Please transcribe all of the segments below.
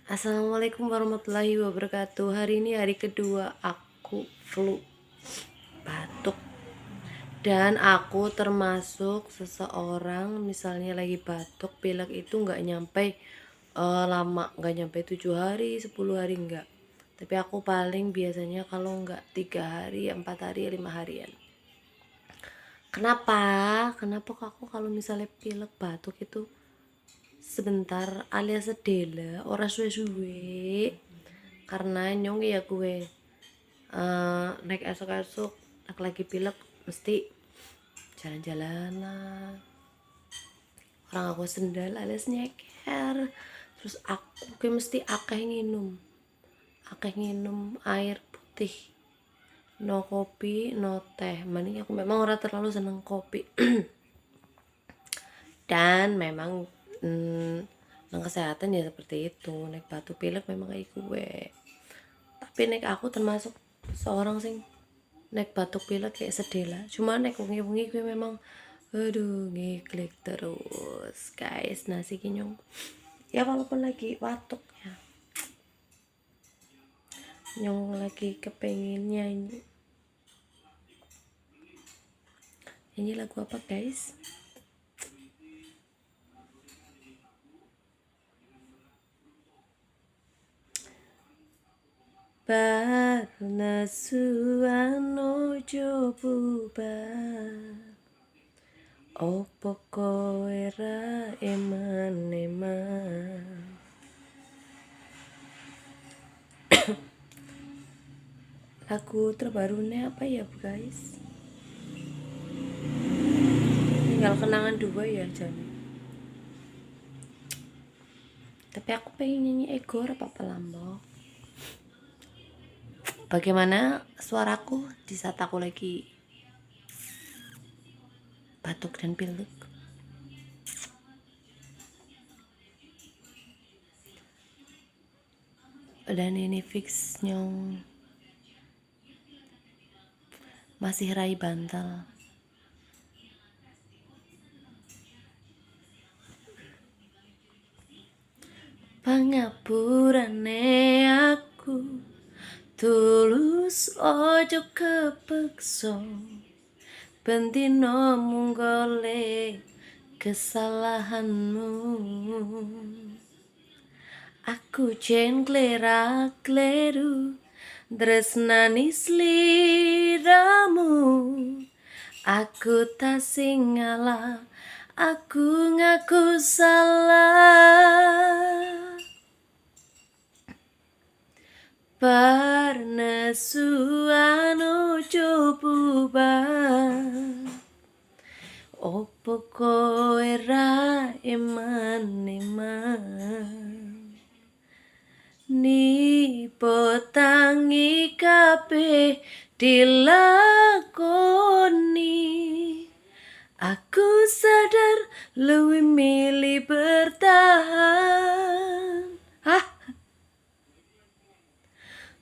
Assalamualaikum warahmatullahi wabarakatuh. Hari ini hari kedua aku flu, batuk. Dan aku termasuk seseorang misalnya lagi batuk, pilek itu nggak nyampe lama, nggak nyampe 7 hari, 10 hari nggak. Tapi aku paling biasanya kalau nggak 3 hari, 4 hari, 5 harian. Kenapa? Kenapa kok aku kalau misalnya pilek batuk itu sebentar alias sedela ora suwe-suwe karena nyong ya gue naik esok-esok nak lagi pilek mesti jalan-jalan lah, orang aku sendal alias nyeker. Terus aku gue mesti akeh nginum air putih, no kopi no teh. Mending aku memang orang terlalu seneng kopi dan memang nang kesehatan ya seperti itu, naik batu pilek memang kayak gue. Tapi naik aku termasuk seorang sing naik batuk pilek kayak sedela, cuma naik wengi-wengi gue memang aduh ngiklik terus guys. Nasi kinyong ya walaupun lagi batuk ya, nyong lagi kepengen nyanyi lagu apa guys? Barna suano jobuban opo koe ra eman-eman. Lagu terbarunya apa ya guys? Tinggal kenangan dua ya Jani. Tapi aku pengen nyanyi Egor apa Lombok. Bagaimana suaraku di saat aku lagi batuk dan pilek? Dan ini fix nyong masih rai bantal. Pangapurane aku tulus ojo kepeksa, bendino mung golek kesalahanmu. Aku jen kleru tresnani sliramu. Aku tak sing ngalah, aku ngaku salah. Parna suano cobuban opo koe ra eman-eman. Ni potangi kabeh dilakoni. Aku sadar lebih milih bertahan.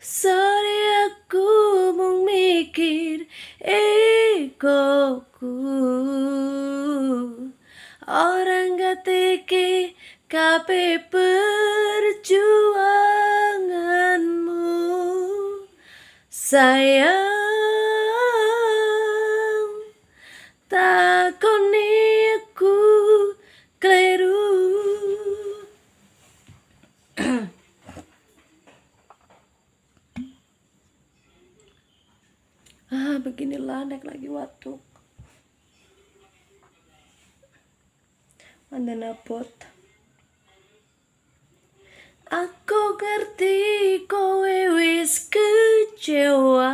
Sorry aku mung mikir egoku. Orang gak teke kabeh perjuanganmu. Sayang, takoni aku kleru. Beginilah naik lagi watuk. Mandana pot. Aku ngerti kowe wis kecewa,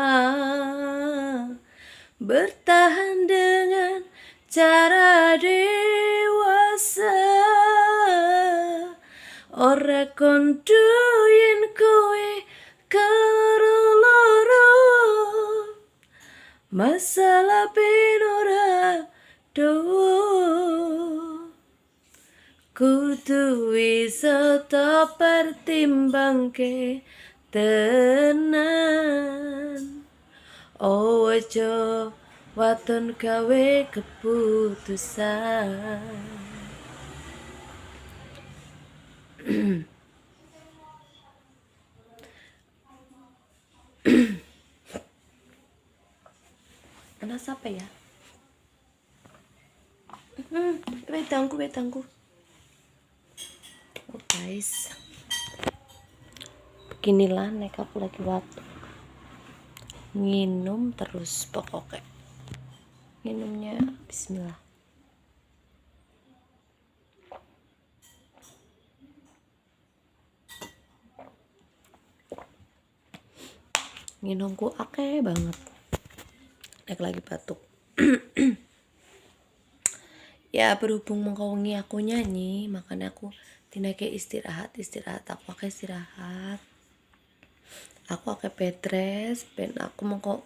bertahan dengan cara dewasa. Ora kondo yen kowe loro, masalah ben ora dowo. Kudu iso to pertimbangke tenan. Ojo waton gawe keputusan. tas apa ya? Betangku. Oh guys, beginilah nek aku lagi waktu minum terus pokoknya. Minumnya bismillah. Minumku akeh banget. Nek lagi batuk. Ya berhubung mengkawengi aku nyanyi, makanya aku tinake istirahat. Aku akeh istirahat. Aku akeh petres, ben aku mengko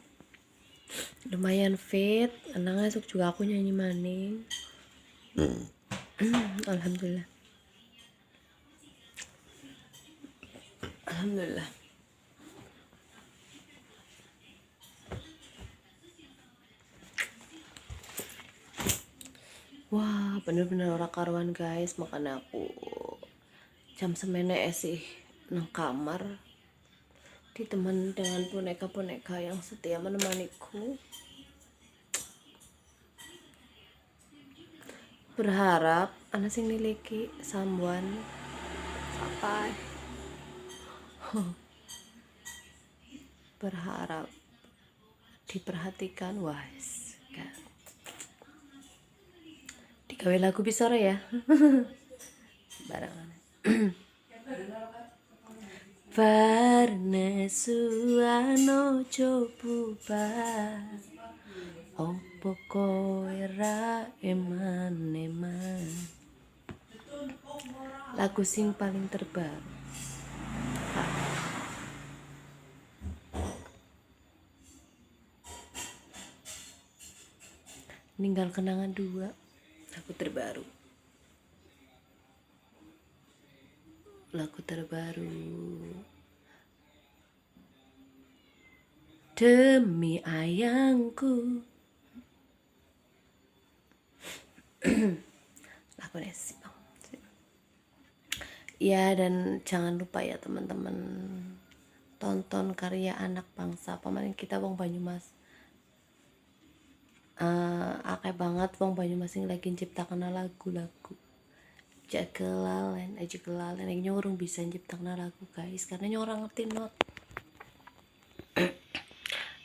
lumayan fit. Enang esuk juga aku nyanyi maning. Alhamdulillah. Wah, bener-bener ora karuan guys, makanya aku jam semene sih nang kamar ditemani dengan boneka-boneka yang setia menemaniku. Berharap anak sing miliki someone apa berharap diperhatikan wise kan. Digawe lagu bisa ya. Barengan. Varne suano coba opo koe ra eman lagu sing paling terbaru. Ninggal kenangan 2 lagu terbaru. Demi ayangku. Lagu sih bang. Ya, dan jangan lupa ya teman-teman, tonton karya anak bangsa. Pemain kita wong Banyumas. Akeh banget wong Banyumas sing lagi ciptakan lagu-lagu. Aja kelalen ini urung bisa nyiptakan lagu guys, karena orang ngerti not.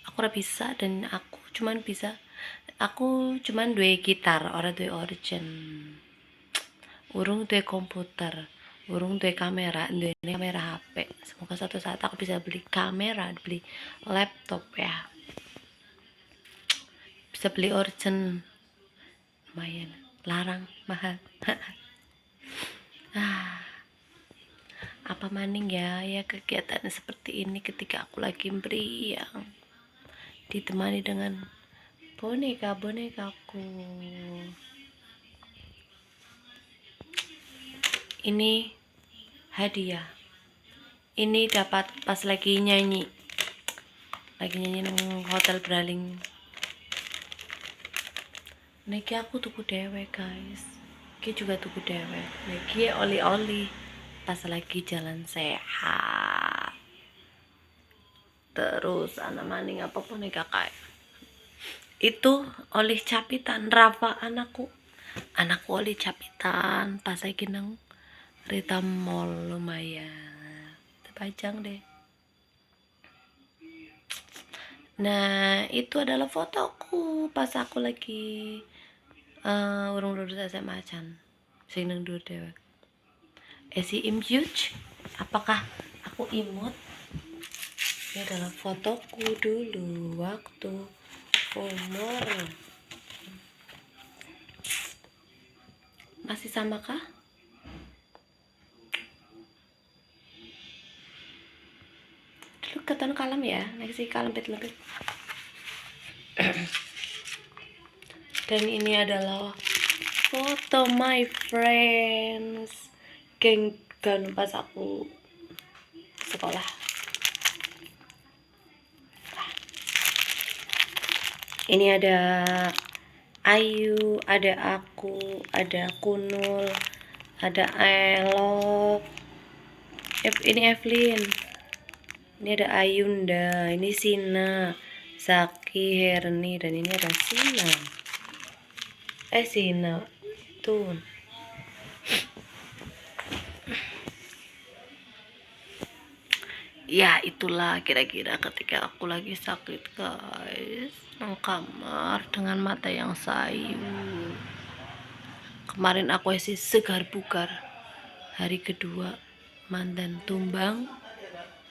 Aku ora bisa, dan aku cuman duwe gitar, ora duwe organ. Urung duwe komputer, urung duwe kamera, duwe kamera HP. Semoga suatu saat aku bisa beli kamera, beli laptop ya. Bisa beli organ. Lumayan, larang, mahal. Apa maning ya kegiatan seperti ini ketika aku lagi meriang, ditemani dengan bonekaku. Ini hadiah. Ini dapat pas lagi nyanyi nang hotel Braling. Niki aku tuku dewe guys. Ki juga tuku dewe. Niki oli-oli pas lagi jalan sehat. Terus anak maning apapun nih kakak. Itu oleh capitan Rafa anakku oleh capitan pas lagi nang Rita Mall, lumayan terpajang deh. Nah, itu adalah fotoku pas aku lagi urung lulus SMA can. Sing nang dhuwur dewek. Esi imjuj, apakah aku imut? Ini adalah fotoku dulu waktu umur. Masih sama kah? Dulu keton kalem ya, nasi kalem lebih. Dan ini adalah foto my friends geng pas aku sekolah. Ini ada Ayu, ada aku, ada Kunul, ada Elok, ini Evelyn, ini ada Ayunda, ini Sina, Zaki. Lucky, Herni, dan ini ada Sina. Sina tuh. Ya itulah kira-kira ketika aku lagi sakit guys, nang kamar dengan mata yang sayu. Kemarin aku masih segar bugar. Hari kedua mantan tumbang.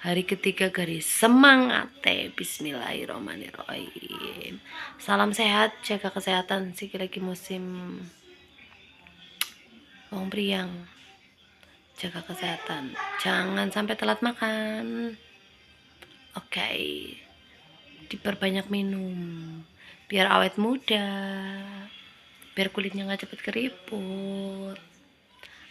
Hari ketiga garis semangat. Bismillahirrahmanirrahim. Salam sehat, jaga kesehatan. Siki lagi musim wong priang. Jaga kesehatan, jangan sampai telat makan. Oke, diperbanyak minum biar awet muda, biar kulitnya nggak cepet keriput.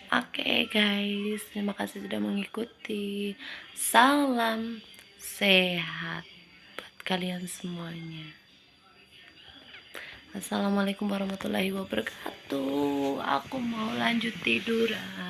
Oke guys, terima kasih sudah mengikuti. Salam sehat buat kalian semuanya. Assalamualaikum warahmatullahi wabarakatuh. Aku mau lanjut tiduran.